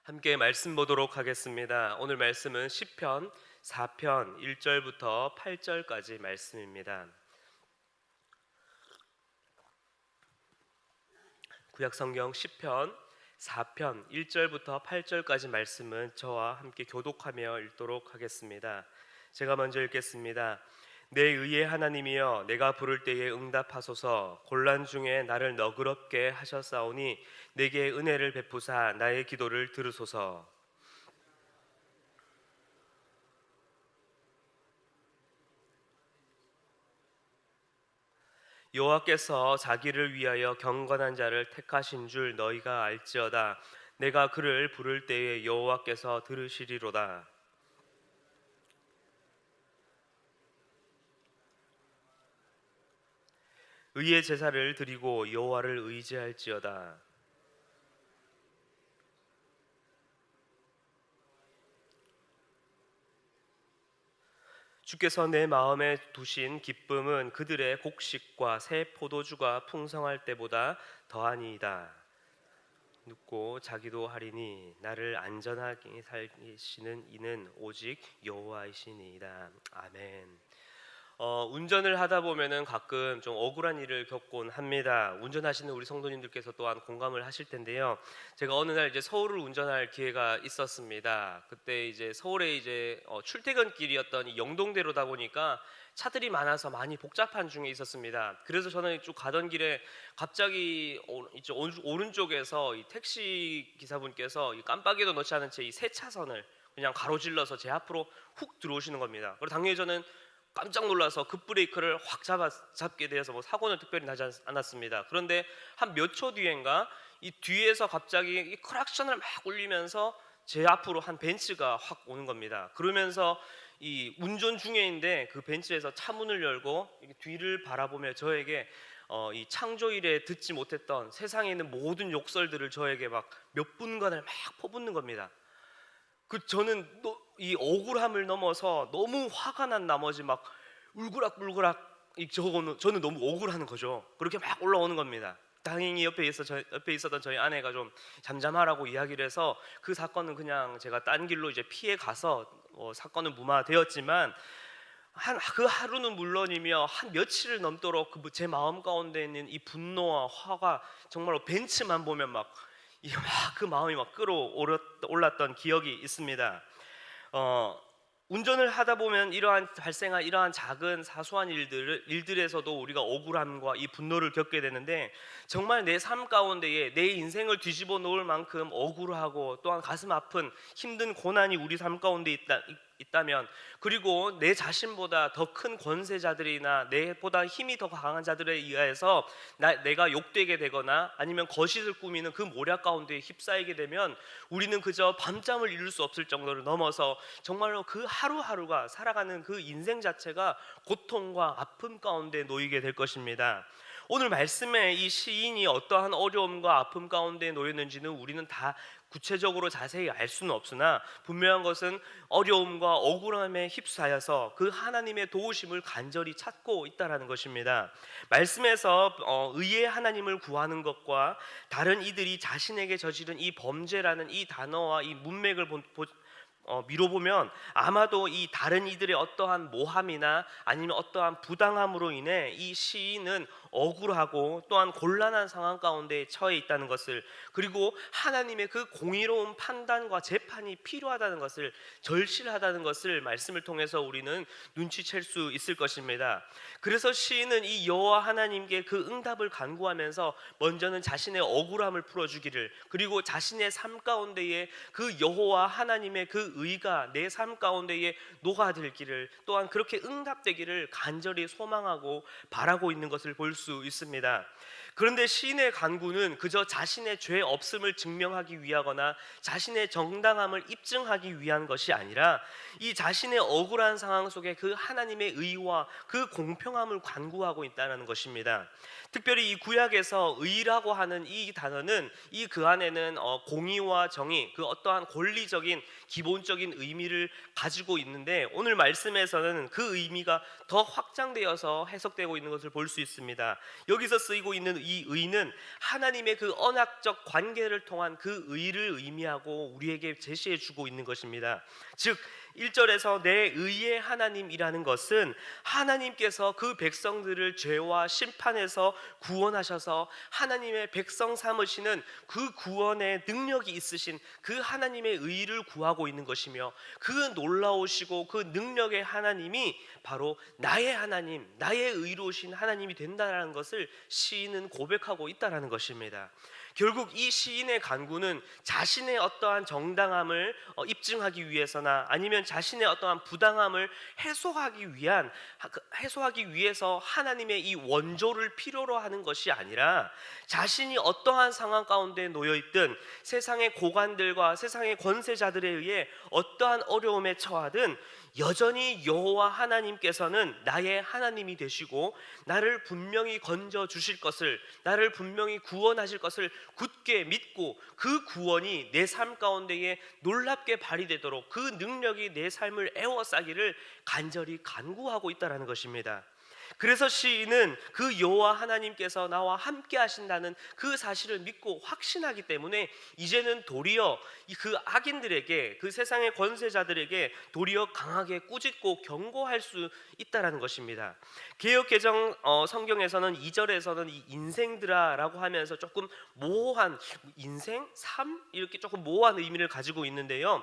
함께 말씀 보도록 하겠습니다. 오늘 말씀은 시편 4편 1절부터 8절까지 말씀입니다. 구약성경 시편 4편 1절부터 8절까지 말씀은 저와 함께 교독하며 읽도록 하겠습니다. 제가 먼저 읽겠습니다. 내 의의 하나님이여, 내가 부를 때에 응답하소서. 곤란 중에 나를 너그럽게 하셨사오니 내게 은혜를 베푸사 나의 기도를 들으소서. 여호와께서 자기를 위하여 경건한 자를 택하신 줄 너희가 알지어다. 내가 그를 부를 때에 여호와께서 들으시리로다. 의의 제사를 드리고 여호와를 의지할지어다. 주께서 내 마음에 두신 기쁨은 그들의 곡식과 새 포도주가 풍성할 때보다 더하니이다. 눕고 자기도 하리니 나를 안전하게 살리시는 이는 오직 여호와이시니이다. 아멘. 운전을 하다 보면은 가끔 좀 억울한 일을 겪곤 합니다. 운전하시는 우리 성도님들께서 또한 공감을 하실 텐데요. 제가 어느 날 이제 서울을 운전할 기회가 있었습니다. 그때 이제 서울에 이제 출퇴근길이었던 이 영동대로다 보니까 차들이 많아서 많이 복잡한 중에 있었습니다. 그래서 저는 쭉 가던 길에 갑자기 이쪽 오른쪽에서 이 택시 기사분께서 이 깜빡이도 넣지 않은 채 이 세 차선을 그냥 가로질러서 제 앞으로 훅 들어오시는 겁니다. 그리고 당연히 저는 깜짝 놀라서 급브레이크를 확 잡게 되어서 뭐 사고는 특별히 나지 않았습니다. 그런데 한 몇 초 뒤엔가 이 뒤에서 갑자기 이 크락션을 막 울리면서 제 앞으로 한 벤츠가 확 오는 겁니다. 그러면서 이 운전 중에인데 그 벤츠에서 차 문을 열고 뒤를 바라보며 저에게 이 창조일에 듣지 못했던 세상에 있는 모든 욕설들을 저에게 막 몇 분간을 막 퍼붓는 겁니다. 저는 또 이 억울함을 넘어서 너무 화가 난 나머지 막 울그락불그락 저는 너무 억울한 거죠. 그렇게 막 올라오는 겁니다. 당연히 옆에 있었던 저희 아내가 좀 잠잠하라고 이야기를 해서 그 사건은 그냥 제가 딴 길로 이제 피해 가서 사건은 무마되었지만 그 하루는 물론이며 한 며칠을 넘도록 제 마음 가운데 있는 이 분노와 화가 정말로 벤츠만 보면 막 그 마음이 막 끌어올랐던 기억이 있습니다. 운전을 하다 보면 발생한 이러한 작은 사소한 일들에서도 우리가 억울함과 이 분노를 겪게 되는데, 정말 내 삶 가운데에 내 인생을 뒤집어 놓을 만큼 억울하고 또한 가슴 아픈 힘든 고난이 우리 삶 가운데 있다면, 그리고 내 자신보다 더 큰 권세자들이나 내보다 힘이 더 강한 자들에 의해서 내가 욕되게 되거나 아니면 거짓을 꾸미는 그 모략 가운데 휩싸이게 되면 우리는 그저 밤잠을 이룰 수 없을 정도를 넘어서 정말로 그 하루하루가 살아가는 그 인생 자체가 고통과 아픔 가운데 놓이게 될 것입니다. 오늘 말씀에 이 시인이 어떠한 어려움과 아픔 가운데 놓였는지는 우리는 다 구체적으로 자세히 알 수는 없으나, 분명한 것은 어려움과 억울함에 휩싸여서 그 하나님의 도우심을 간절히 찾고 있다는 것입니다. 말씀에서 의의 하나님을 구하는 것과 다른 이들이 자신에게 저지른 이 범죄라는 이 단어와 이 문맥을 미뤄보면 아마도 이 다른 이들의 어떠한 모함이나 아니면 어떠한 부당함으로 인해 이 시인은 억울하고 또한 곤란한 상황 가운데 처해 있다는 것을, 그리고 하나님의 그 공의로운 판단과 재판이 필요하다는 것을, 절실하다는 것을 말씀을 통해서 우리는 눈치챌 수 있을 것입니다. 그래서 시인은 이 여호와 하나님께 그 응답을 간구하면서 먼저는 자신의 억울함을 풀어주기를, 그리고 자신의 삶 가운데에 그 여호와 하나님의 그 의가 내 삶 가운데에 녹아들기를, 또한 그렇게 응답되기를 간절히 소망하고 바라고 있는 것을 볼 수 있습니다. 그런데 시인의 간구는 그저 자신의 죄 없음을 증명하기 위하거나 자신의 정당함을 입증하기 위한 것이 아니라 이 자신의 억울한 상황 속에 그 하나님의 의와 그 공평함을 간구하고 있다는 것입니다. 특별히 이 구약에서 의라고 하는 이 단어는 그 안에는 공의와 정의, 그 어떠한 권리적인 기본적인 의미를 가지고 있는데, 오늘 말씀에서는 그 의미가 더 확장되어서 해석되고 있는 것을 볼 수 있습니다. 여기서 쓰이고 있는 이 의는 하나님의 그 언약적 관계를 통한 그 의를 의미하고 우리에게 제시해 주고 있는 것입니다. 즉 1절에서 내 의의 하나님이라는 것은 하나님께서 그 백성들을 죄와 심판에서 구원하셔서 하나님의 백성 삼으시는 그 구원의 능력이 있으신 그 하나님의 의를 구하고 있는 것이며, 그 놀라우시고 그 능력의 하나님이 바로 나의 하나님, 나의 의로우신 하나님이 된다는 것을 시인은 고백하고 있다는 것입니다. 결국 이 시인의 간구는 자신의 어떠한 정당함을 입증하기 위해서나 아니면 자신의 어떠한 부당함을 해소하기 위해서 하나님의 이 원조를 필요로 하는 것이 아니라, 자신이 어떠한 상황 가운데 놓여 있든 세상의 고관들과 세상의 권세자들에 의해 어떠한 어려움에 처하든 여전히 여호와 하나님께서는 나의 하나님이 되시고 나를 분명히 건져 주실 것을, 나를 분명히 구원하실 것을 굳게 믿고 그 구원이 내 삶 가운데에 놀랍게 발휘되도록 그 능력이 내 삶을 에워싸기를 간절히 간구하고 있다는 것입니다. 그래서 시인은 그 여호와 하나님께서 나와 함께 하신다는 그 사실을 믿고 확신하기 때문에 이제는 도리어 그 악인들에게, 그 세상의 권세자들에게 도리어 강하게 꾸짖고 경고할 수 있다는 것입니다. 개역개정 성경에서는 2절에서는 이 인생들아라고 하면서 조금 모호한, 인생? 삶? 이렇게 조금 모호한 의미를 가지고 있는데요,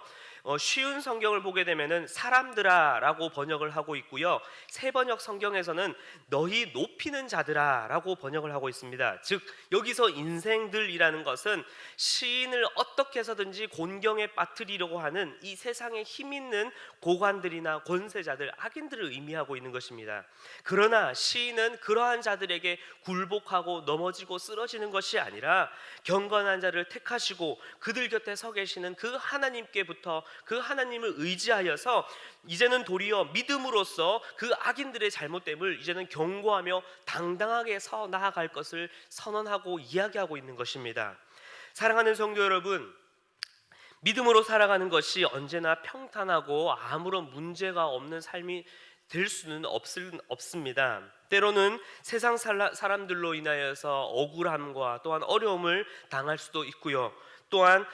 쉬운 성경을 보게 되면은 사람들아 라고 번역을 하고 있고요, 새 번역 성경에서는 너희 높이는 자들아 라고 번역을 하고 있습니다. 즉 여기서 인생들이라는 것은 시인을 어떻게 해서든지 곤경에 빠뜨리려고 하는 이 세상에 힘 있는 고관들이나 권세자들, 악인들을 의미하고 있는 것입니다. 그러나 시인은 그러한 자들에게 굴복하고 넘어지고 쓰러지는 것이 아니라 경건한 자를 택하시고 그들 곁에 서 계시는 그 하나님께부터, 그 하나님을 의지하여서 이제는 도리어 믿음으로써 그 악인들의 잘못됨을 이제는 경고하며 당당하게 서 나아갈 것을 선언하고 이야기하고 있는 것입니다. 사랑하는 성도 여러분, 믿음으로 살아가는 것이 언제나 평탄하고 아무런 문제가 없는 삶이 될 수는 없습니다. 때로는 세상 사람들로 인하여서 억울함과 또한 어려움을 당할 수도 있고요, 또한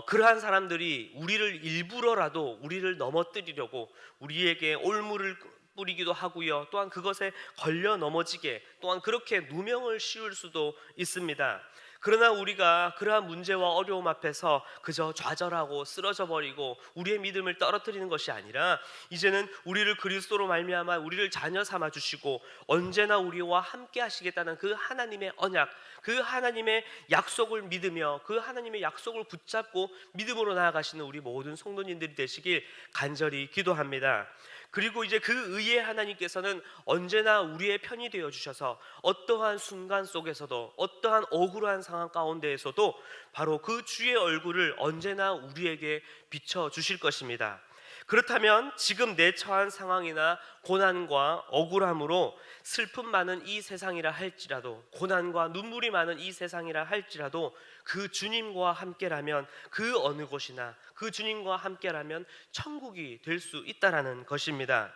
그러한 사람들이 우리를 일부러라도 우리를 넘어뜨리려고 우리에게 올무를 뿌리기도 하고요, 또한 그것에 걸려 넘어지게, 또한 그렇게 누명을 씌울 수도 있습니다. 그러나 우리가 그러한 문제와 어려움 앞에서 그저 좌절하고 쓰러져 버리고 우리의 믿음을 떨어뜨리는 것이 아니라, 이제는 우리를 그리스도로 말미암아 우리를 자녀 삼아 주시고 언제나 우리와 함께 하시겠다는 그 하나님의 언약, 그 하나님의 약속을 믿으며 그 하나님의 약속을 붙잡고 믿음으로 나아가시는 우리 모든 성도님들이 되시길 간절히 기도합니다. 그리고 이제 그 의의 하나님께서는 언제나 우리의 편이 되어 주셔서 어떠한 순간 속에서도, 어떠한 억울한 상황 가운데에서도 바로 그 주의 얼굴을 언제나 우리에게 비춰 주실 것입니다. 그렇다면 지금 내 처한 상황이나 고난과 억울함으로 슬픔 많은 이 세상이라 할지라도, 고난과 눈물이 많은 이 세상이라 할지라도 그 주님과 함께라면 그 어느 곳이나 그 주님과 함께라면 천국이 될 수 있다라는 것입니다.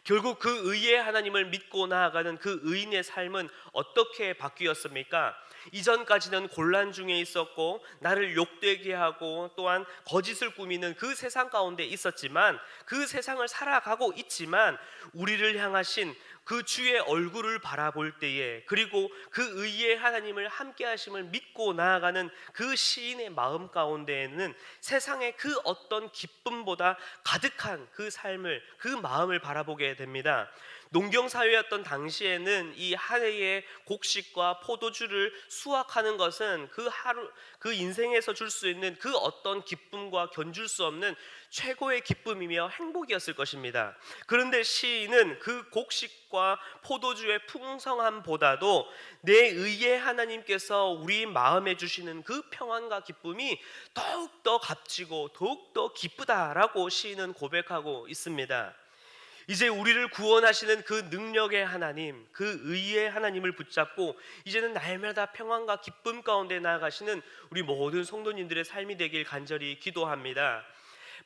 결국 그 의의 하나님을 믿고 나아가는 그 의인의 삶은 어떻게 바뀌었습니까? 이전까지는 곤란 중에 있었고 나를 욕되게 하고 또한 거짓을 꾸미는 그 세상 가운데 있었지만, 그 세상을 살아가고 있지만 우리를 향하신 그 주의 얼굴을 바라볼 때에, 그리고 그 의의 하나님을 함께 하심을 믿고 나아가는 그 시인의 마음 가운데에는 세상의 그 어떤 기쁨보다 가득한 그 삶을, 그 마음을 바라보게 됩니다. 농경사회였던 당시에는 이 한 해의 곡식과 포도주를 수확하는 것은 그 인생에서 줄 수 있는 그 어떤 기쁨과 견줄 수 없는 최고의 기쁨이며 행복이었을 것입니다. 그런데 시인은 그 곡식과 포도주의 풍성함보다도 내 의의 하나님께서 우리 마음에 주시는 그 평안과 기쁨이 더욱더 값지고 더욱더 기쁘다라고 시인은 고백하고 있습니다. 이제 우리를 구원하시는 그 능력의 하나님, 그 의의 하나님을 붙잡고 이제는 날마다 평안과 기쁨 가운데 나아가시는 우리 모든 성도님들의 삶이 되길 간절히 기도합니다.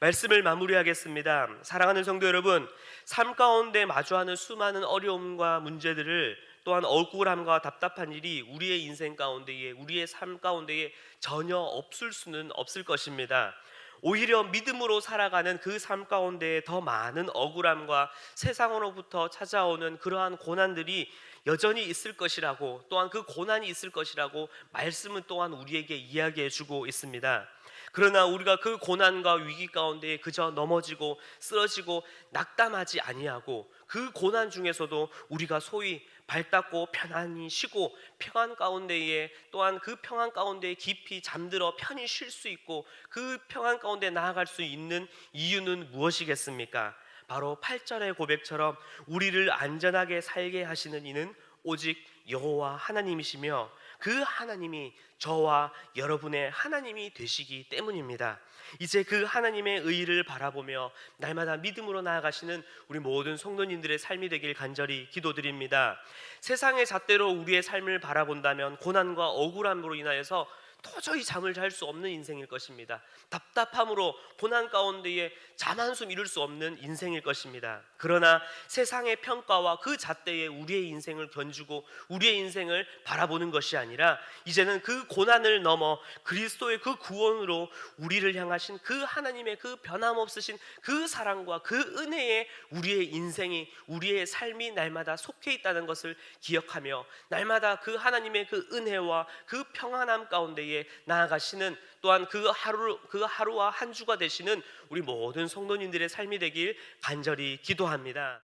말씀을 마무리하겠습니다. 사랑하는 성도 여러분, 삶 가운데 마주하는 수많은 어려움과 문제들을, 또한 억울함과 답답한 일이 우리의 인생 가운데에, 우리의 삶 가운데에 전혀 없을 수는 없을 것입니다. 오히려 믿음으로 살아가는 그 삶 가운데에 더 많은 억울함과 세상으로부터 찾아오는 그러한 고난들이 여전히 있을 것이라고, 또한 그 고난이 있을 것이라고 말씀은 또한 우리에게 이야기해 주고 있습니다. 그러나 우리가 그 고난과 위기 가운데 그저 넘어지고 쓰러지고 낙담하지 아니하고, 그 고난 중에서도 우리가 소위 발 닦고 편안히 쉬고 평안 가운데에, 또한 그 평안 가운데 깊이 잠들어 편히 쉴 수 있고 그 평안 가운데 나아갈 수 있는 이유는 무엇이겠습니까? 바로 8절의 고백처럼 우리를 안전하게 살게 하시는 이는 오직 여호와 하나님이시며 그 하나님이 저와 여러분의 하나님이 되시기 때문입니다. 이제 그 하나님의 의를 바라보며 날마다 믿음으로 나아가시는 우리 모든 성도님들의 삶이 되길 간절히 기도드립니다. 세상의 잣대로 우리의 삶을 바라본다면 고난과 억울함으로 인하여서 도저히 잠을 잘 수 없는 인생일 것입니다. 답답함으로 고난 가운데에 잠 한숨 이룰 수 없는 인생일 것입니다. 그러나 세상의 평가와 그 잣대에 우리의 인생을 견주고 우리의 인생을 바라보는 것이 아니라, 이제는 그 고난을 넘어 그리스도의 그 구원으로 우리를 향하신 그 하나님의 그 변함없으신 그 사랑과 그 은혜에 우리의 인생이, 우리의 삶이 날마다 속해 있다는 것을 기억하며 날마다 그 하나님의 그 은혜와 그 평안함 가운데에 나아가시는, 또한 그 하루와 한 주가 되시는 우리 모든 성도님들의 삶이 되길 간절히 기도합니다.